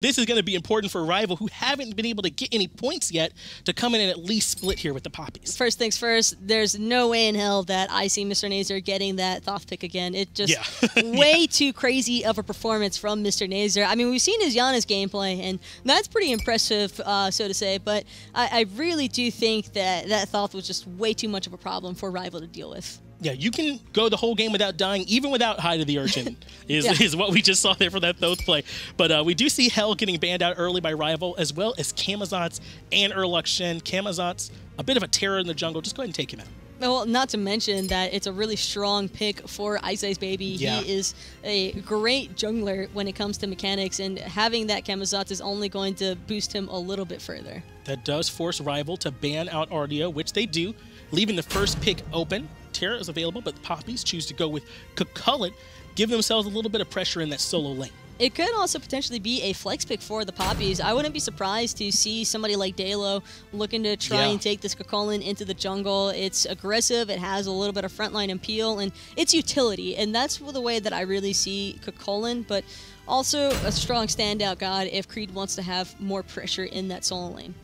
This is going to be important for Rival, who haven't been able to get any points yet, to come in and at least split here with the Poppies. First things first, there's no way in hell that I see Mr. Nazer getting that Thoth pick again. It just way too crazy of a performance from Mr. Nazer. I mean, we've seen his Giannis gameplay, and that's pretty impressive, so to say, but I really do think that that Thoth was just way too much of a problem for Rival to deal with. Yeah, you can go the whole game without dying, even without High to the Urchin, is what we just saw there for that Thoth play. But we do see Hell getting banned out early by Rival, as well as Camazotz and Erlux Shen. Camazotz, a bit of a terror in the jungle. Just go ahead and take him out. Well, not to mention that it's a really strong pick for Ice Baby. Yeah. He is a great jungler when it comes to mechanics, and having that Camazotz is only going to boost him a little bit further. That does force Rival to ban out Ardio, which they do, leaving the first pick open. Terra is available, but the Poppies choose to go with Cucullet, give themselves a little bit of pressure in that solo lane. It could also potentially be a flex pick for the Poppies. I wouldn't be surprised to see somebody like Dalo looking to try and take this Cucullet into the jungle. It's aggressive, it has a little bit of frontline appeal, and it's utility, and that's the way that I really see Cucullet, but also a strong standout god if Creed wants to have more pressure in that solo lane.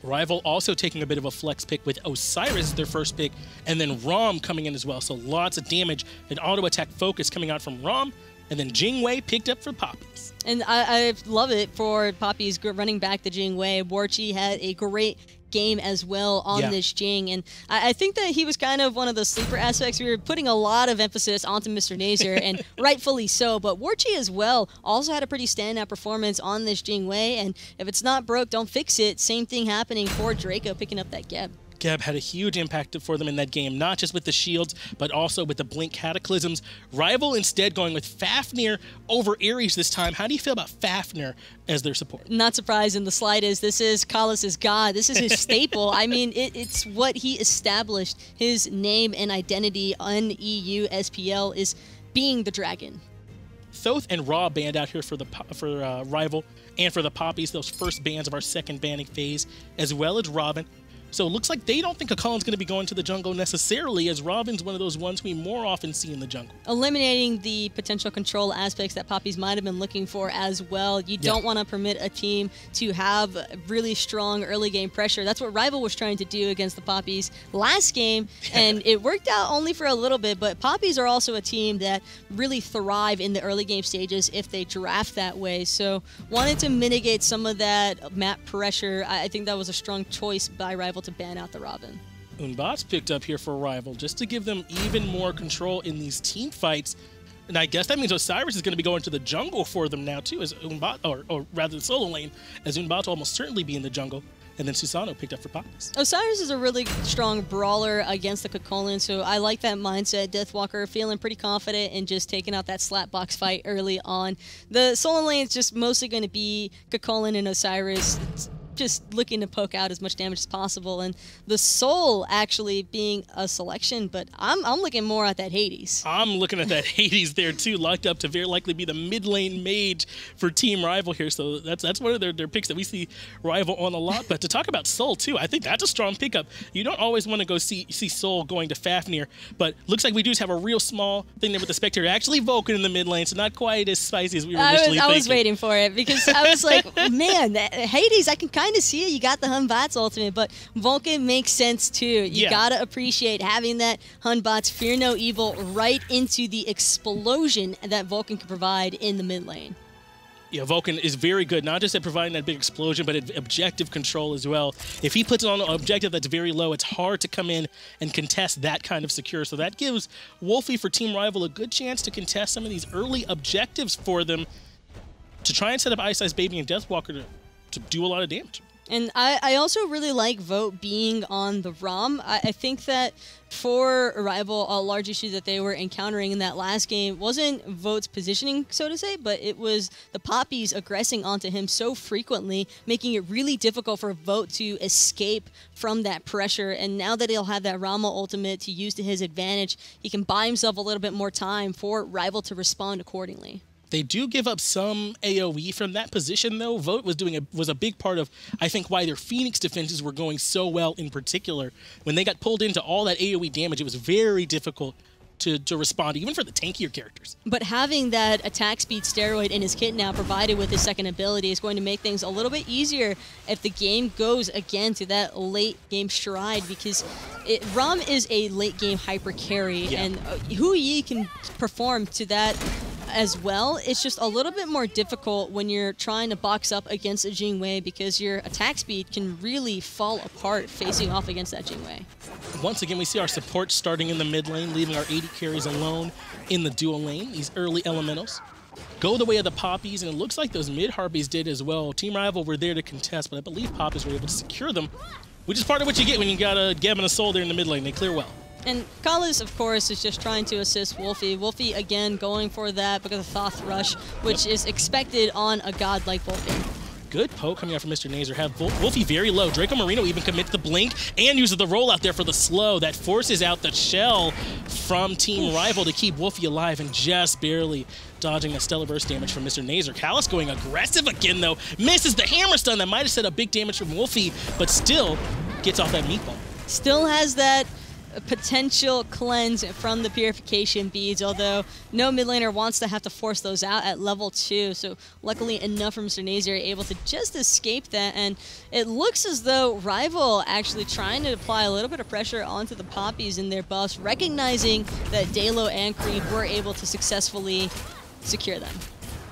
Rival also taking a bit of a flex pick with Osiris as their first pick, and then Rom coming in as well. So lots of damage and auto attack focus coming out from Rom, and then Jingwei picked up for Poppies. And I love it for Poppies running back the Jingwei. Warchi had a great game as well on this Jing, and I think that he was kind of one of the sleeper aspects. We were putting a lot of emphasis onto Mr. Nazer, and rightfully so, but Warchi as well also had a pretty standout performance on this Jingwei, and if it's not broke, don't fix it. Same thing happening for Draco picking up that Geb. Geb had a huge impact for them in that game, not just with the shields, but also with the Blink Cataclysms. Rival instead going with Fafnir over Ares this time. How do you feel about Fafnir as their support? Not surprised in the slightest. This is Kalas's god. This is his staple. I mean, it's what he established. His name and identity on EU SPL is being the dragon. Thoth and Raw banned out here for Rival, and for the Poppies, those first bans of our second banning phase, as well as Robin. So it looks like they don't think Cucullet's going to be going to the jungle necessarily, as Robin's one of those ones we more often see in the jungle. Eliminating the potential control aspects that Poppies might have been looking for as well. You don't want to permit a team to have really strong early game pressure. That's what Rival was trying to do against the Poppies last game, and it worked out only for a little bit, but Poppies are also a team that really thrive in the early game stages if they draft that way. So wanted to mitigate some of that map pressure. I think that was a strong choice by Rival to ban out the Robin. Unbat's picked up here for Rival just to give them even more control in these team fights. And I guess that means Osiris is going to be going to the jungle for them now too, as Unbat, or rather the solo lane, as Unbat will almost certainly be in the jungle. And then Susano picked up for Poppies. Osiris is a really strong brawler against the Cucullet, so I like that mindset. Deathwalker feeling pretty confident in just taking out that slapbox fight early on. The solo lane is just mostly going to be Cucullet and Osiris. It's just looking to poke out as much damage as possible, and the Soul actually being a selection, but I'm looking more at that Hades. I'm looking at that Hades there too, locked up to very likely be the mid lane mage for Team Rival here, so that's one of their picks that we see Rival on a lot. But to talk about Soul too, I think that's a strong pickup. You don't always want to go see Soul going to Fafnir, but looks like we do have a real small thing there with the Spectre. Actually Vulcan in the mid lane, so not quite as spicy as we were initially thinking. I was waiting for it, because I was like, man, Hades, I can kind of see it. You got the Hunbat's ultimate, but Vulcan makes sense too. You gotta appreciate having that Hunbat's Fear No Evil right into the explosion that Vulcan can provide in the mid lane. Yeah, Vulcan is very good, not just at providing that big explosion, but at objective control as well. If he puts it on an objective that's very low, it's hard to come in and contest that kind of secure. So that gives Wolfie for Team Rival a good chance to contest some of these early objectives for them to try and set up Ice Baby and Deathwalker to do a lot of damage. And I also really like Vote being on the ROM. I think that for Rival, a large issue that they were encountering in that last game wasn't Vote's positioning, so to say, but it was the Poppies aggressing onto him so frequently, making it really difficult for Vote to escape from that pressure. And now that he'll have that Rama ultimate to use to his advantage, he can buy himself a little bit more time for Rival to respond accordingly. They do give up some AoE from that position, though. Vote was a big part of, I think, why their Phoenix defenses were going so well in particular. When they got pulled into all that AoE damage, it was very difficult to respond, even for the tankier characters. But having that attack speed steroid in his kit now provided with his second ability is going to make things a little bit easier if the game goes again to that late game stride, because Rum is a late game hyper carry, and Hu Yi can perform to that as well. It's just a little bit more difficult when you're trying to box up against a Jingwei, because your attack speed can really fall apart facing off against that Jingwei. Once again, we see our support starting in the mid lane, leaving our AD carries alone in the dual lane. These early elementals go the way of the Poppies, and it looks like those mid Harpies did as well. Team Rival were there to contest, but I believe Poppies were able to secure them, which is part of what you get when you got a Geb and a Soul there in the mid lane. They clear well. And Kalas, of course, is just trying to assist Wolfie. Wolfie, again, going for that because of Thoth Rush, which is expected on a god like Wolfie. Good poke coming out from Mr. Nazer. Have Wolfie very low. Draco Marino even commits the blink and uses the rollout there for the slow. That forces out the shell from Team Rival to keep Wolfie alive, and just barely dodging a Stellar Burst damage from Mr. Nazer. Kalas going aggressive again, though. Misses the hammer stun that might have set up big damage from Wolfie, but still gets off that meatball. Still has that potential cleanse from the purification beads, although no mid laner wants to have to force those out at level 2, so luckily enough for Mr. Nazer able to just escape that. And it looks as though Rival actually trying to apply a little bit of pressure onto the Poppies in their buffs, recognizing that Dalo and Creed were able to successfully secure them.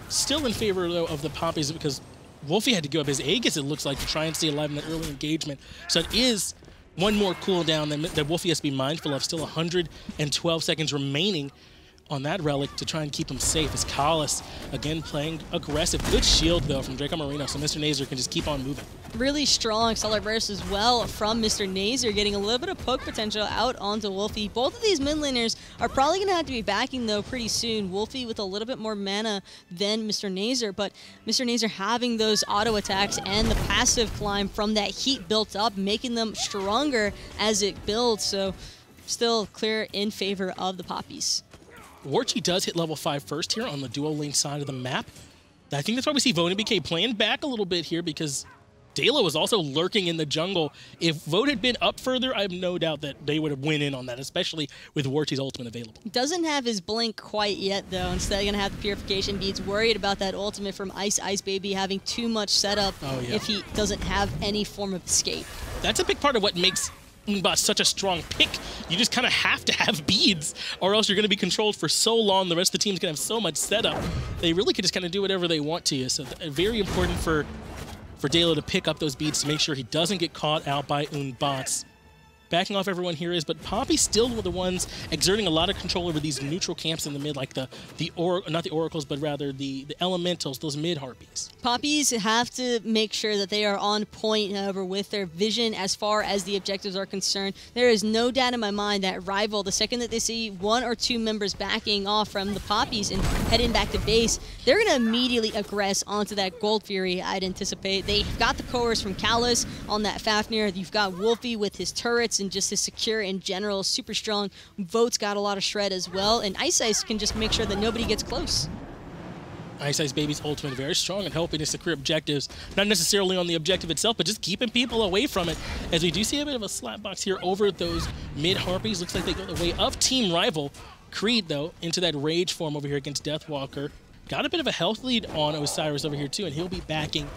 Still in favor, though, of the Poppies, because Wolfie had to give up his Aegis, it looks like, to try and stay alive in that early engagement. So it is one more cooldown that Wolfie has to be mindful of. Still 112 seconds remaining on that relic to try and keep him safe, as Kalas again playing aggressive. Good shield, though, from Draco Marino, so Mr. Nazer can just keep on moving. Really strong Stellar Burst as well from Mr. Nazer, getting a little bit of poke potential out onto Wolfie. Both of these mid laners are probably going to have to be backing, though, pretty soon. Wolfie with a little bit more mana than Mr. Nazer, but Mr. Nazer having those auto attacks and the passive climb from that heat built up, making them stronger as it builds, so still clear in favor of the Poppies. Warchi does hit level 5 first here on the dual lane side of the map. I think that's why we see Vote and BK playing back a little bit here, because Dalo was also lurking in the jungle. If Vote had been up further, I have no doubt that they would have went in on that, especially with Warchi's ultimate available. Doesn't have his blink quite yet, though. Instead, going to have the purification beads. Worried about that ultimate from Ice Baby having too much setup if he doesn't have any form of escape. That's a big part of what makes MOBA such a strong pick. You just kind of have to have beads, or else you're going to be controlled for so long. The rest of the team's going to have so much setup. They really could just kind of do whatever they want to you. So very important for Dalo to pick up those beads to make sure he doesn't get caught out by Unbots. Backing off everyone here is, but Poppy's still the ones exerting a lot of control over these neutral camps in the mid, like not the oracles, but rather the elementals, those mid harpies. Poppies have to make sure that they are on point, however, with their vision as far as the objectives are concerned. There is no doubt in my mind that Rival, the second that they see 1 or 2 members backing off from the Poppies and heading back to base, they're going to immediately aggress onto that Gold Fury, I'd anticipate. They've got the cores from Kalas on that Fafnir. You've got Wolfie with his turrets and just his secure in general, super strong. Vote's got a lot of shred as well, and Ice can just make sure that nobody gets close. Ice Baby's ultimate very strong and helping to secure objectives, not necessarily on the objective itself, but just keeping people away from it. As we do see a bit of a slapbox here over those mid harpies. Looks like they go the way of Team Rival. Creed, though, into that rage form over here against Deathwalker. Got a bit of a health lead on Osiris over here too, and he'll be backing,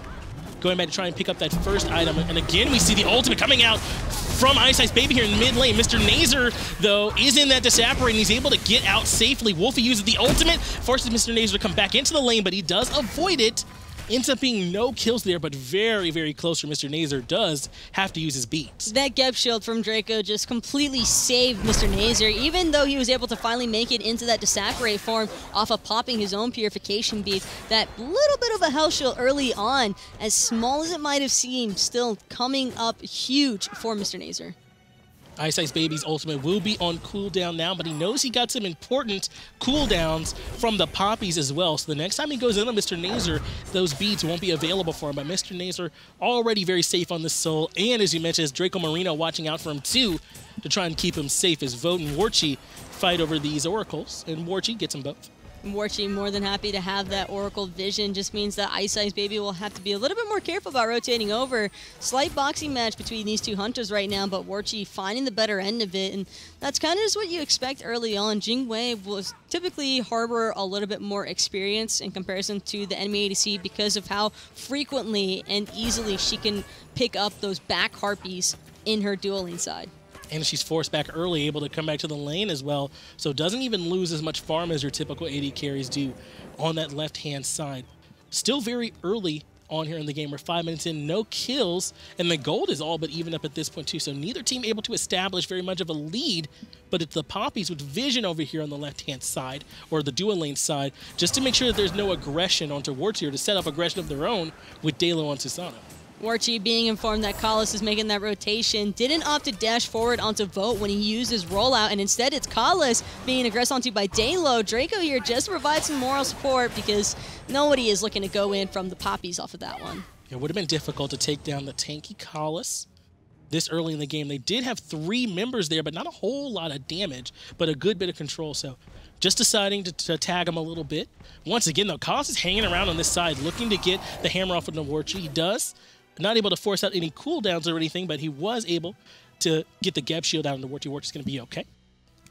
going back to try and pick up that first item. And again, we see the ultimate coming out from Ice Baby here in mid lane. Mr. Nazer, though, is in that disapparate, and he's able to get out safely. Wolfie uses the ultimate, forces Mr. Nazer to come back into the lane, but he does avoid it. Ends up being no kills there, but very, very close for Mr. Nazer. Does have to use his beats. That Geb shield from Draco just completely saved Mr. Nazer, even though he was able to finally make it into that disapparate form off of popping his own purification beads. That little bit of a health shield early on, as small as it might have seemed, still coming up huge for Mr. Nazer. Ice Baby's ultimate will be on cooldown now, but he knows he got some important cooldowns from the Poppies as well. So the next time he goes in on Mr. Nazer, those beads won't be available for him. But Mr. Nazer already very safe on the soul, and as you mentioned, Draco Marino watching out for him too to try and keep him safe as Vote and Warchi fight over these oracles, and Warchi gets them both. Warchi more than happy to have that Oracle Vision. Just means that Ice Baby will have to be a little bit more careful about rotating over. Slight boxing match between these two hunters right now, but Warchi finding the better end of it, and that's kind of just what you expect early on. Jingwei will typically harbor a little bit more experience in comparison to the enemy ADC because of how frequently and easily she can pick up those back harpies in her dueling side. And she's forced back early, able to come back to the lane as well, so doesn't even lose as much farm as your typical AD carries do on that left-hand side. Still very early on here in the game. We're 5 minutes in, no kills, and the gold is all but even up at this point too, so neither team able to establish very much of a lead, but it's the Poppies with Vision over here on the left-hand side, or the dual lane side, just to make sure that there's no aggression onto Warchi, or to set up aggression of their own with Dalo on Susano. Warchi being informed that Kalis is making that rotation, didn't opt to dash forward onto Vote when he used his rollout, and instead it's Kalis being aggressed onto by Dalo. Draco here just provides some moral support because nobody is looking to go in from the Poppies off of that one. It would have been difficult to take down the tanky Kalis this early in the game. They did have 3 members there, but not a whole lot of damage, but a good bit of control, so just deciding to tag him a little bit. Once again, though, Kalis is hanging around on this side, looking to get the hammer off of Warchi. He does. Not able to force out any cooldowns or anything, but he was able to get the Geb shield out into Warchi. Warchi's going to be okay.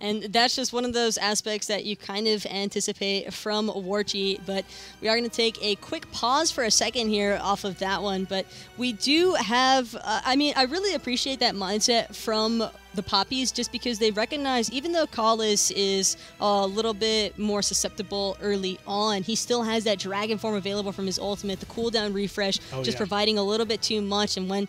And that's just one of those aspects that you kind of anticipate from Warchi, but we are going to take a quick pause for a second here off of that one. But we do have, I mean, I really appreciate that mindset from the Poppies just because they recognize, even though Kalis is a little bit more susceptible early on, he still has that Dragon form available from his ultimate, the cooldown refresh, providing a little bit too much. And when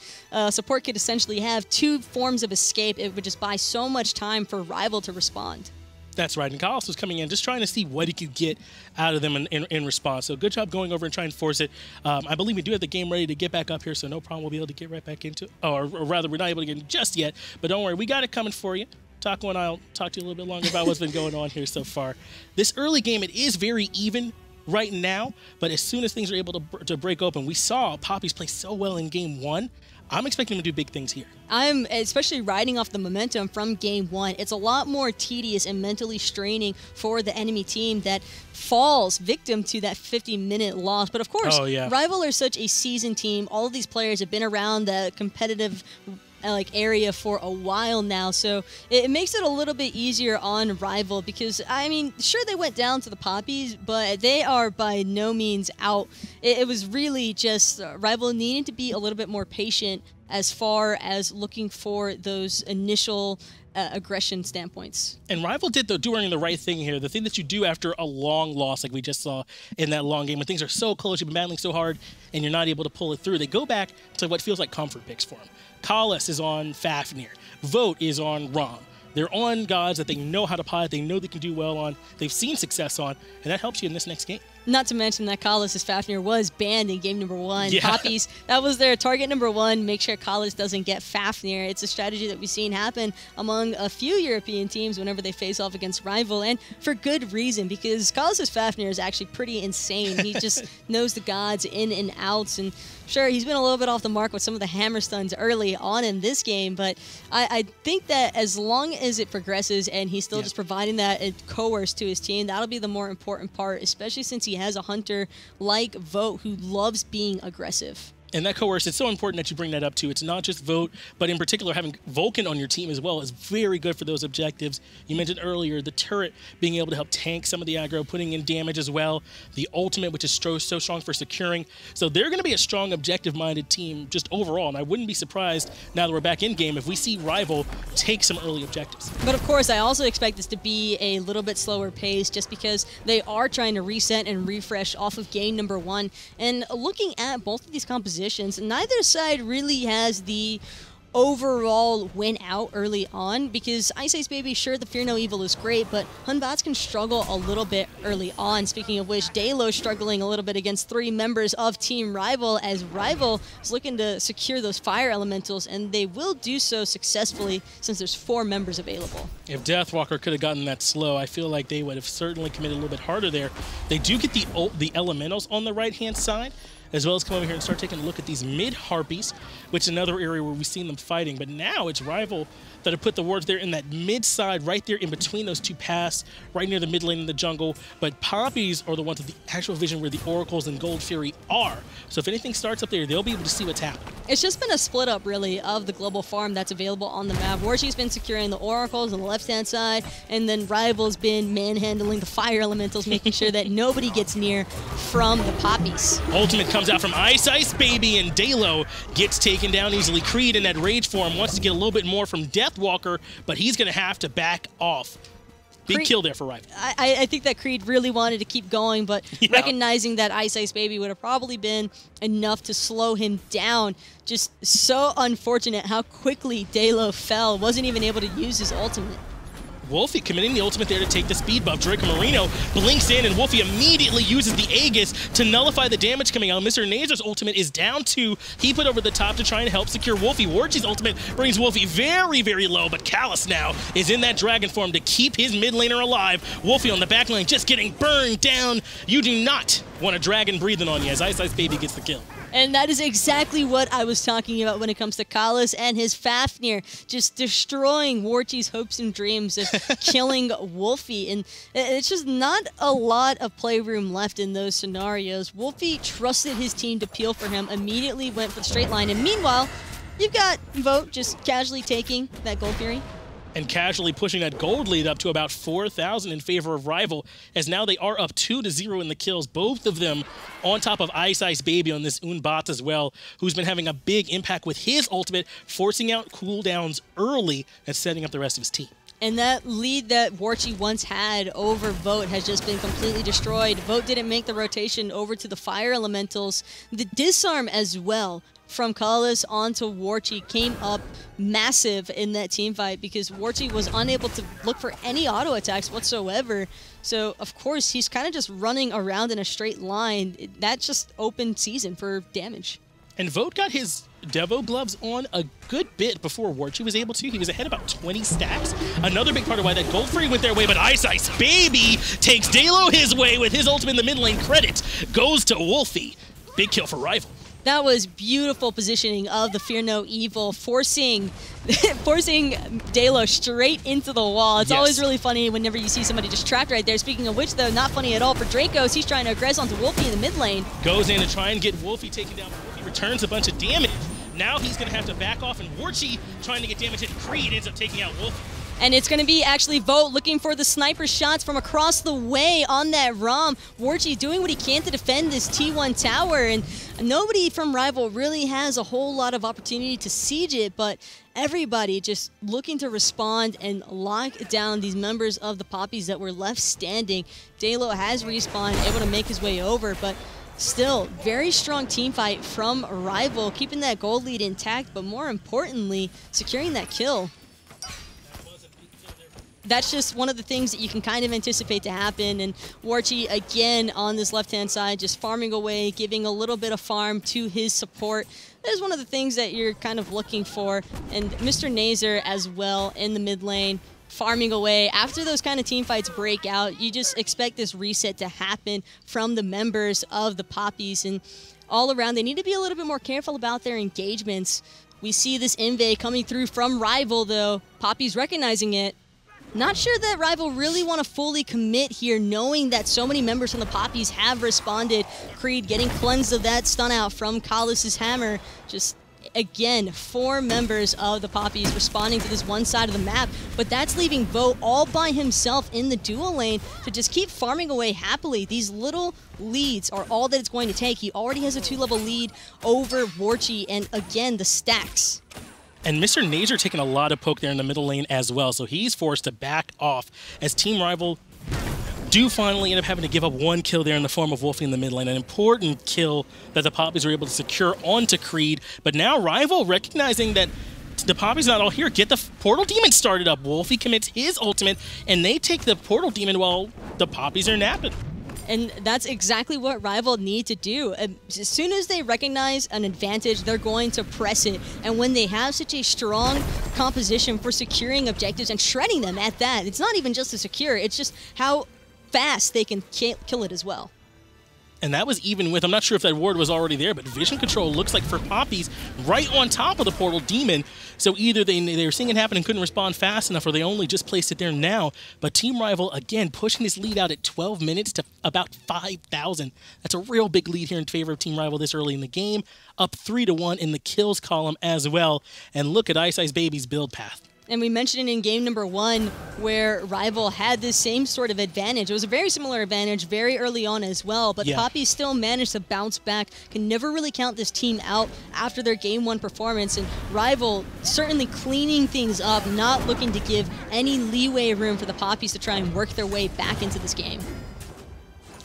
support could essentially have 2 forms of escape, it would just buy so much time for Rival to respond. That's right, and Kalis was coming in just trying to see what he could get out of them in response. So good job going over and trying to force it. I believe we do have the game ready to get back up here, so no problem. We'll be able to get right back into it. Or rather, we're not able to get in just yet, but don't worry, we got it coming for you. Taco and I'll talk to you a little bit longer about what's been going on here so far. This early game, it is very even right now, but as soon as things are able to break open, we saw Poppies play so well in game 1. I'm expecting him to do big things here. I'm especially riding off the momentum from game 1. It's a lot more tedious and mentally straining for the enemy team that falls victim to that 50-minute loss. But of course, Rival are such a seasoned team. All of these players have been around the competitive area for a while now, so it makes it a little bit easier on Rival because, I mean, sure, they went down to the Poppies, but they are by no means out. It was really just Rival needing to be a little bit more patient as far as looking for those initial aggression standpoints. And Rival did, though, doing the right thing here. The thing that you do after a long loss, like we just saw in that long game, when things are so close, you've been battling so hard, and you're not able to pull it through, they go back to what feels like comfort picks for him. Kalis is on Fafnir. Vote is on Rom. They're on gods that they know how to pilot, they know they can do well on, they've seen success on, and that helps you in this next game. Not to mention that Kalis' Fafnir was banned in game number 1. Yeah. Poppies, that was their target number 1. Make sure Kalis doesn't get Fafnir. It's a strategy that we've seen happen among a few European teams whenever they face off against Rival, and for good reason, because Kalis' Fafnir is actually pretty insane. He just knows the gods in and outs, and sure, he's been a little bit off the mark with some of the hammer stuns early on in this game, but I think that as long as it progresses and he's still just providing that coerce to his team, that'll be the more important part, especially since he has a hunter like Vote who loves being aggressive. And that coerce, it's so important that you bring that up too. It's not just Vote, but in particular having Vulcan on your team as well is very good for those objectives. You mentioned earlier the turret being able to help tank some of the aggro, putting in damage as well. The ultimate, which is so strong for securing. So they're going to be a strong objective-minded team just overall, and I wouldn't be surprised now that we're back in game if we see Rival take some early objectives. But of course, I also expect this to be a little bit slower pace just because they are trying to reset and refresh off of game number 1. And looking at both of these compositions, neither side really has the overall win out early on because Ice Baby, sure, the Fear No Evil is great, but Hunbats can struggle a little bit early on. Speaking of which, Dalo struggling a little bit against 3 members of Team Rival as Rival is looking to secure those fire elementals, and they will do so successfully since there's 4 members available. If Deathwalker could have gotten that slow, I feel like they would have certainly committed a little bit harder there. They do get the elementals on the right-hand side, as well as come over here and start taking a look at these mid-harpies, which is another area where we've seen them fighting. But now it's Rival that have put the wards there in that mid-side, right there in between those two paths, right near the mid lane in the jungle. But Poppies are the ones with the actual vision where the Oracles and Gold Fury are. So if anything starts up there, they'll be able to see what's happening. It's just been a split up, really, of the global farm that's available on the map. Warchi's been securing the Oracles on the left-hand side, and then Rival's been manhandling the Fire Elementals, making sure that nobody gets near from the Poppies. Ultimate comes out from Ice Baby, and Dalo gets taken down easily. Creed in that rage form wants to get a little bit more from Deathwalker, but he's going to have to back off. Big kill there for Rival. I think that Creed really wanted to keep going, but recognizing that Ice Baby would have probably been enough to slow him down. Just so unfortunate how quickly Dalo fell. Wasn't even able to use his ultimate. Wolfie committing the ultimate there to take the speed buff. Draco Marino blinks in, and Wolfie immediately uses the Aegis to nullify the damage coming out. Mr. Nazer's ultimate is down 2. He put over the top to try and help secure Wolfie. Warchi's ultimate brings Wolfie very, very low, but Callus now is in that dragon form to keep his mid laner alive. Wolfie on the back line just getting burned down. You do not want a dragon breathing on you as Ice Baby gets the kill. And that is exactly what I was talking about when it comes to Callus and his Fafnir, just destroying Warchi's hopes and dreams of killing Wolfie. And it's just not a lot of playroom left in those scenarios. Wolfie trusted his team to peel for him, immediately went for the straight line. And meanwhile, you've got Vote just casually taking that Gold Fury. And casually pushing that gold lead up to about 4,000 in favor of Rival, as now they are up 2-0 in the kills, both of them on top of Ice Baby on this Unbat as well, who's been having a big impact with his ultimate, forcing out cooldowns early and setting up the rest of his team. And that lead that Warchi once had over Vote has just been completely destroyed. Vote didn't make the rotation over to the Fire Elementals. The disarm as well from Callus onto Warchi came up massive in that team fight because Warchi was unable to look for any auto attacks whatsoever. So, of course, he's kind of just running around in a straight line. That's just open season for damage. And Vote got his Devo gloves on a good bit before Warchi was able to. He was ahead about 20 stacks. Another big part of why that Gold Free went their way, but Ice Baby takes Dalo his way with his ultimate in the mid lane. Credit goes to Wolfie. Big kill for Rival. That was beautiful positioning of the Fear No Evil, forcing Dalo straight into the wall. It's always really funny whenever you see somebody just trapped right there. Speaking of which, though, not funny at all for Dracos. He's trying to aggress onto Wolfie in the mid lane. Goes in to try and get Wolfie taken down. Wolfie returns a bunch of damage. Now he's going to have to back off, and Warchi trying to get damage hit. Creed ends up taking out Wolfie. And it's going to be actually Vote looking for the sniper shots from across the way on that ROM. Warchi doing what he can to defend this T1 tower, and nobody from Rival really has a whole lot of opportunity to siege it, but everybody just looking to respond and lock down these members of the Poppies that were left standing. Dalo has respawned, able to make his way over, but still, very strong team fight from Rival, keeping that gold lead intact, but more importantly, securing that kill. That's just one of the things that you can kind of anticipate to happen. And Warchi, again, on this left-hand side, just farming away, giving a little bit of farm to his support. That is one of the things that you're kind of looking for. And Mr. Nazer as well in the mid lane, farming away. After those kind of team fights break out, you just expect this reset to happen from the members of the Poppies. And all around, they need to be a little bit more careful about their engagements. We see this invade coming through from Rival, though. Poppies recognizing it. Not sure that Rival really want to fully commit here, knowing that so many members from the Poppies have responded. Creed getting cleansed of that stun out from Callus's hammer. Just, again, 4 members of the Poppies responding to this one side of the map, but that's leaving Vote all by himself in the dual lane to just keep farming away happily. These little leads are all that it's going to take. He already has a 2-level lead over Warchi, and again, the stacks. And Mr. Nazer taking a lot of poke there in the middle lane as well, so he's forced to back off as Team Rival do finally end up having to give up 1 kill there in the form of Wolfie in the mid lane. An important kill that the Poppies were able to secure onto Creed. But now Rival recognizing that the Poppies not all here, get the Portal Demon started up. Wolfie commits his ultimate, and they take the Portal Demon while the Poppies are napping. And that's exactly what Rival need to do. As soon as they recognize an advantage, they're going to press it. And when they have such a strong composition for securing objectives and shredding them at that, it's not even just to secure, it's just how fast they can kill it as well. And that was even with, I'm not sure if that ward was already there, but vision control looks like for Poppies right on top of the portal demon. So either they were seeing it happen and couldn't respond fast enough, or they only just placed it there now. But Team Rival, again, pushing his lead out at 12 minutes to about 5,000. That's a real big lead here in favor of Team Rival this early in the game. Up 3-1 in the kills column as well. And look at Ice Ice Baby's build path. And we mentioned it in game number 1 where Rival had this same sort of advantage. It was a very similar advantage very early on as well, but Poppy still managed to bounce back. Can never really count this team out after their game 1 performance, and Rival certainly cleaning things up, not looking to give any leeway room for the Poppies to try and work their way back into this game.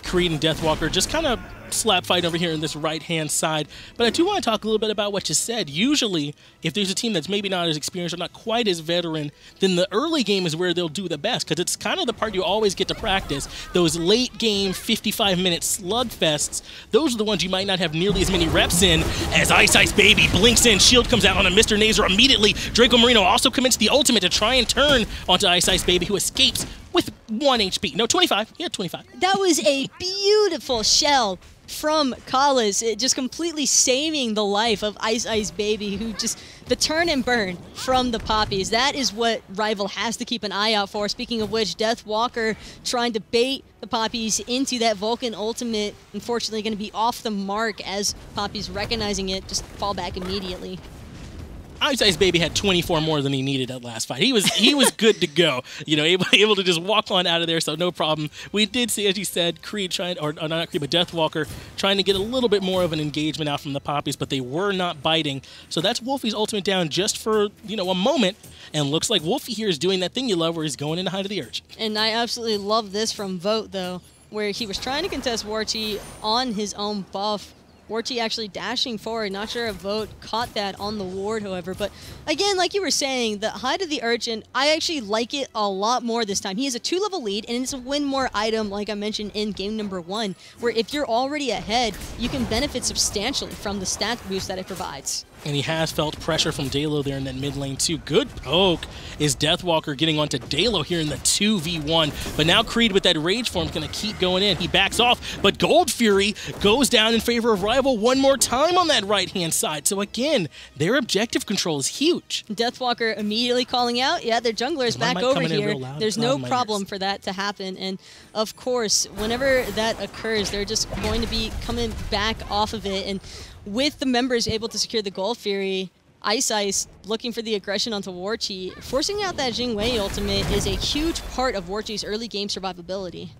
Creed and Deathwalker just kind of slap fight over here in this right-hand side. But I do want to talk a little bit about what you said. Usually, if there's a team that's maybe not as experienced or not quite as veteran, then the early game is where they'll do the best, because it's kind of the part you always get to practice. Those late-game 55-minute slugfests, those are the ones you might not have nearly as many reps in. As Ice Ice Baby blinks in, shield comes out on a Mr. Nazer immediately. Draco Marino also commits the ultimate to try and turn onto Ice Ice Baby, who escapes with 1 HP. No, 25. He had 25. That was a beautiful shell from Kalas, just completely saving the life of Ice Ice Baby, who just, the turn and burn from the Poppies. That is what Rival has to keep an eye out for. Speaking of which, Deathwalker trying to bait the Poppies into that Vulcan ultimate, unfortunately going to be off the mark as Poppies recognizing it, just fall back immediately. Ice Ice Baby had 24 more than he needed at last fight. He was good to go. You know, able to just walk on out of there, so no problem. We did see, as you said, Creed trying, or not Creed, but Deathwalker trying to get a little bit more of an engagement out from the Poppies, but they were not biting. So that's Wolfie's ultimate down just for, you know, a moment. And looks like Wolfie here is doing that thing you love where he's going in to hide the urge. And I absolutely love this from Vote, though, where he was trying to contest Warchi on his own buff. Warchi actually dashing forward. Not sure if Vote caught that on the ward, however. But again, like you were saying, the Hide of the Urchin, I actually like it a lot more this time. He has a 2-level lead, and it's a win more item, like I mentioned in game number 1, where if you're already ahead, you can benefit substantially from the stat boost that it provides. And he has felt pressure from Dalo there in that mid lane too. Good poke is Deathwalker getting onto Dalo here in the 2v1. But now Creed with that rage form is going to keep going in. He backs off, but Gold Fury goes down in favor of Rival one more time on that right-hand side. So again, their objective control is huge. Deathwalker immediately calling out, yeah, their jungler is back over here. There's no problem for that to happen. And of course, whenever that occurs, they're just going to be coming back off of it. And with the members able to secure the Gold Fury, Ice Ice looking for the aggression onto Warchi, forcing out that Jingwei ultimate is a huge part of Warchi's early game survivability.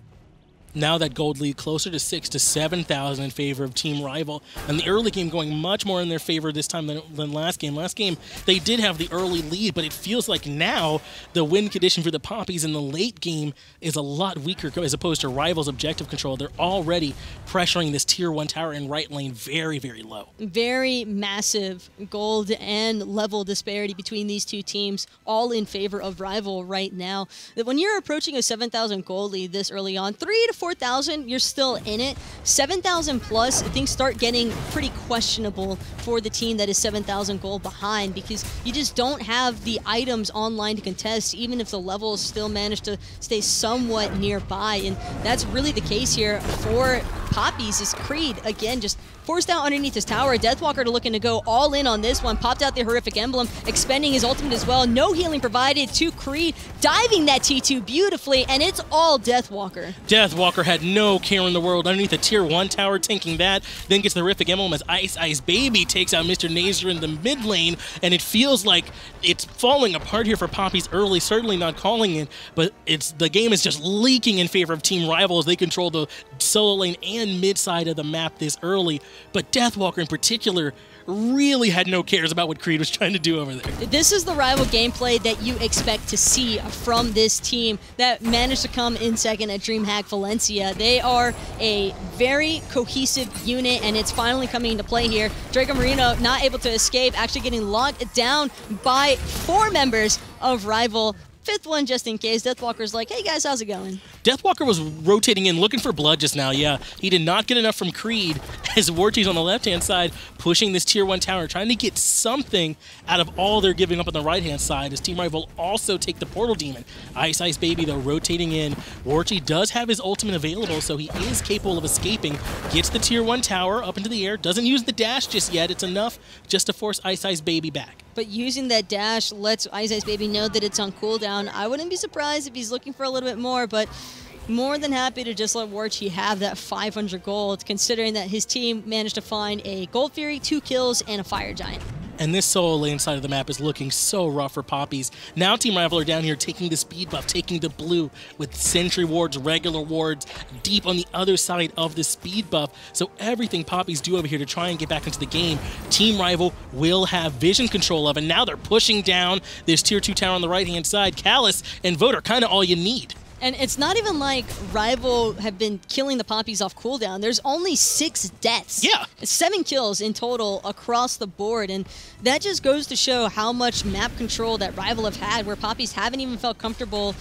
Now that gold lead closer to 6,000 to 7,000 in favor of Team Rival, and the early game going much more in their favor this time than last game. Last game, they did have the early lead, but it feels like now the win condition for the Poppies in the late game is a lot weaker as opposed to Rival's objective control. They're already pressuring this tier 1 tower in right lane very, very low. Very massive gold and level disparity between these two teams, all in favor of Rival right now. When you're approaching a 7,000 gold lead this early on, 3,000 to 4,000, you're still in it. 7,000 plus, things start getting pretty questionable for the team that is 7,000 gold behind, because you just don't have the items online to contest, even if the levels still manage to stay somewhat nearby. And that's really the case here for Poppies. Is Creed, again, just forced out underneath his tower. Deathwalker looking to go all in on this one. Popped out the Horrific Emblem, expending his ultimate as well. No healing provided to Creed. Diving that T2 beautifully, and it's all Deathwalker. Deathwalker had no care in the world underneath the tier 1 tower, tanking that. Then gets the Horrific Emblem as Ice Ice Baby takes out Mr. Nazer in the mid lane, and it feels like it's falling apart here for Poppies early. Certainly not calling it, but the game is just leaking in favor of Team Rival as they control the solo lane and mid side of the map this early. But Deathwalker in particular really had no cares about what Creed was trying to do over there. This is the Rival gameplay that you expect to see from this team that managed to come in second at DreamHack Valencia. They are a very cohesive unit, and it's finally coming into play here. Draco Marino not able to escape, actually getting locked down by 4 members of Rival. fifth one just in case. Deathwalker's like, hey guys, how's it going? Deathwalker was rotating in, looking for blood just now, yeah. He did not get enough from Creed as Warty's on the left-hand side, pushing this Tier 1 tower, trying to get something out of all they're giving up on the right-hand side as Team Rival also take the Portal Demon. Ice Baby, though, rotating in. Warty does have his ultimate available, so he is capable of escaping. Gets the Tier 1 tower up into the air, doesn't use the dash just yet. It's enough just to force Ice Baby back. But using that dash lets Ice Baby know that it's on cooldown. I wouldn't be surprised if he's looking for a little bit more, but more than happy to just let Warty have that 500 gold, considering that his team managed to find a Gold Fury, 2 kills, and a Fire Giant. And this solo lane side of the map is looking so rough for Poppies. Now Team Rival are down here taking the speed buff, taking the blue with sentry wards, regular wards, deep on the other side of the speed buff. So everything Poppies do over here to try and get back into the game, Team Rival will have vision control of. And now they're pushing down this Tier 2 tower on the right-hand side. Callus and Vote are kind of all you need. And it's not even like Rival have been killing the Poppies off cooldown. There's only 6 deaths. Yeah. 7 kills in total across the board. And that just goes to show how much map control that Rival have had, where Poppies haven't even felt comfortable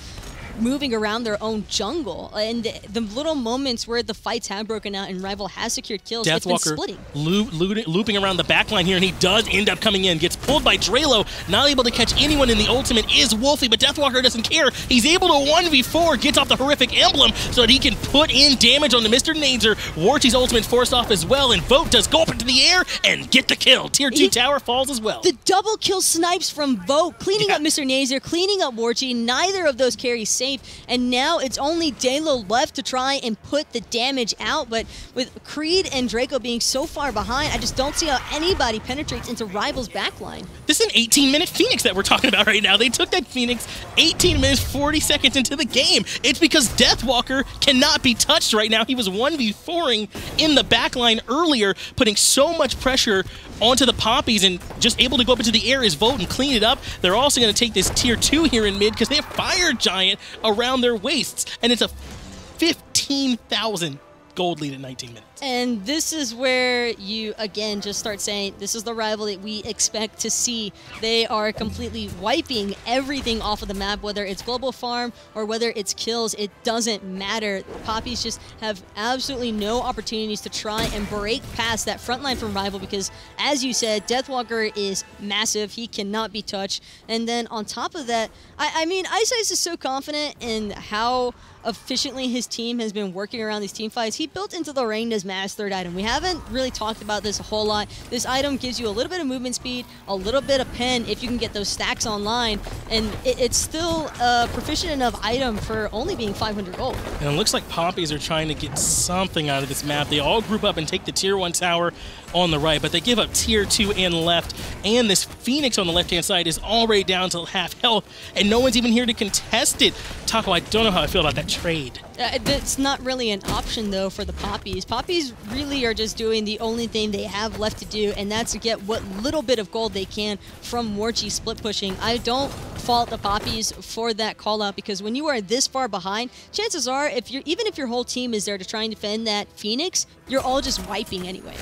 moving around their own jungle. And the little moments where the fights have broken out and Rival has secured kills, it's been splitting. Looping around the backline here, and he does end up coming in. Gets pulled by Drelo, not able to catch anyone in the ultimate is Wolfie, but Deathwalker doesn't care. He's able to 1v4, gets off the horrific emblem so that he can put in damage on the Mr. Nazer. Warty's ultimate forced off as well, and Vote does go up into the air and get the kill. Tier 2 tower falls as well. The double kill snipes from Vote, cleaning up Mr. Nazer, cleaning up Warty. Neither of those carries safe. And now it's only Dalo left to try and put the damage out, but with Creed and Draco being so far behind, I just don't see how anybody penetrates into Rival's backline. This is an 18-minute Phoenix that we're talking about right now. They took that Phoenix 18 minutes, 40 seconds into the game. It's because Deathwalker cannot be touched right now. He was 1v4ing in the backline earlier, putting so much pressure onto the Poppies and just able to go up into the air as Vote and clean it up. They're also going to take this Tier 2 here in mid because they have Fire Giant around their waists, and it's a 15,000 gold lead in 19 minutes. And this is where you, again, just start saying, this is the Rival that we expect to see. They are completely wiping everything off of the map, whether it's global farm or whether it's kills. It doesn't matter. Poppies just have absolutely no opportunities to try and break past that front line from Rival because, as you said, Deathwalker is massive. He cannot be touched. And then on top of that, I mean, Ice is so confident in how efficiently his team has been working around these team fights. He built into the Lorraine's Mass third item. We haven't really talked about this a whole lot. This item gives you a little bit of movement speed, a little bit of pen if you can get those stacks online, and it's still a proficient enough item for only being 500 gold. And it looks like Poppies are trying to get something out of this map. They all group up and take the Tier 1 tower on the right, but they give up Tier 2 and left, and this Phoenix on the left-hand side is already down to half health, and no one's even here to contest it. Taco, I don't know how I feel about that trade. It's not really an option, though, for the Poppies. Poppies really are just doing the only thing they have left to do, and that's to get what little bit of gold they can from Warty split pushing. I don't fault the Poppies for that call-out, because when you are this far behind, chances are, even if your whole team is there to try and defend that Phoenix, you're all just wiping anyway.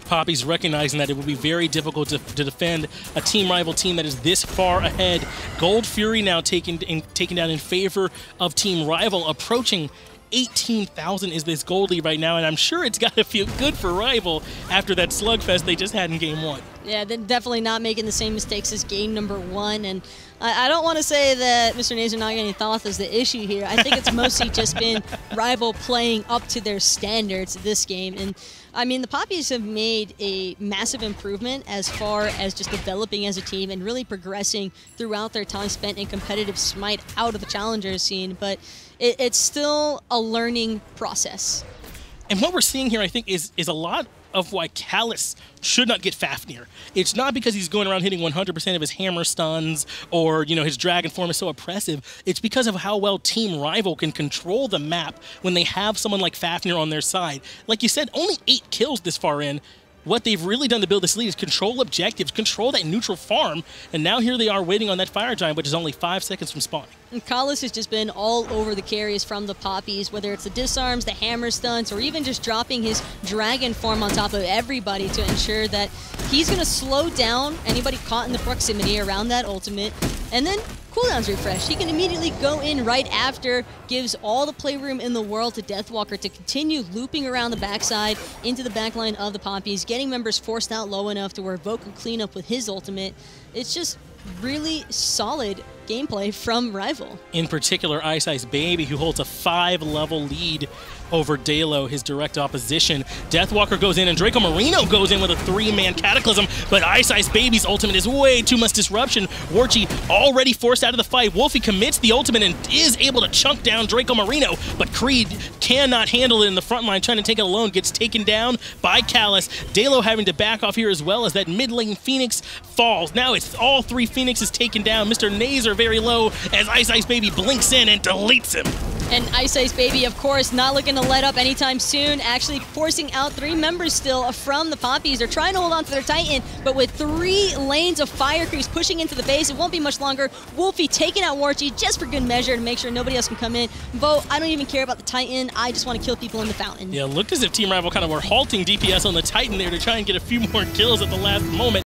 Poppies recognizing that it will be very difficult to defend a Team Rival team that is this far ahead. Gold Fury now taken down in favor of Team Rival, approaching 18,000 is this gold lead right now, and I'm sure it's got to feel good for Rival after that slugfest they just had in Game 1. Yeah, they're definitely not making the same mistakes as Game number 1, and I don't want to say that Mr. Nazer not getting Thoth is the issue here. I think it's mostly just been Rival playing up to their standards this game, and I mean, the Poppies have made a massive improvement as far as just developing as a team and really progressing throughout their time spent in competitive SMITE out of the challenger scene, but it's still a learning process. And what we're seeing here, I think, is a lot of why Callus should not get Fafnir. It's not because he's going around hitting 100% of his hammer stuns or, you know, his dragon form is so oppressive. It's because of how well Team Rival can control the map when they have someone like Fafnir on their side. Like you said, only 8 kills this far in. What they've really done to build this lead is control objectives, control that neutral farm, and now here they are waiting on that Fire Giant, which is only 5 seconds from spawning. And Callus has just been all over the carries from the Poppies, whether it's the disarms, the hammer stunts, or even just dropping his dragon form on top of everybody to ensure that he's going to slow down anybody caught in the proximity around that ultimate, And then cooldowns refresh. He can immediately go in right after, gives all the playroom in the world to Deathwalker to continue looping around the backside into the backline of the Poppies, getting members forced out low enough to where Vogue can clean up with his ultimate. It's just really solid gameplay from Rival. In particular, Ice Ice Baby, who holds a 5-level lead over Dalo, his direct opposition. Deathwalker goes in, and Draco Marino goes in with a 3-man Cataclysm, but Ice Ice Baby's ultimate is way too much disruption. Warchi already forced out of the fight. Wolfie commits the ultimate and is able to chunk down Draco Marino, but Creed cannot handle it in the front line, trying to take it alone, gets taken down by Callus. Dalo having to back off here as well as that mid lane Phoenix falls. Now it's all 3 Phoenixes taken down. Mr. Nazer very low as Ice Ice Baby blinks in and deletes him. And Ice Ice Baby, of course, not looking to let up anytime soon, actually forcing out 3 members still from the Poppies. They're trying to hold on to their Titan, but with 3 lanes of fire creeps pushing into the base, it won't be much longer. Wolfie taking out Warchi just for good measure to make sure nobody else can come in. Bo, I don't even care about the Titan. I just want to kill people in the fountain. Yeah, looked as if Team Rival kind of were halting DPS on the Titan there to try and get a few more kills at the last moment.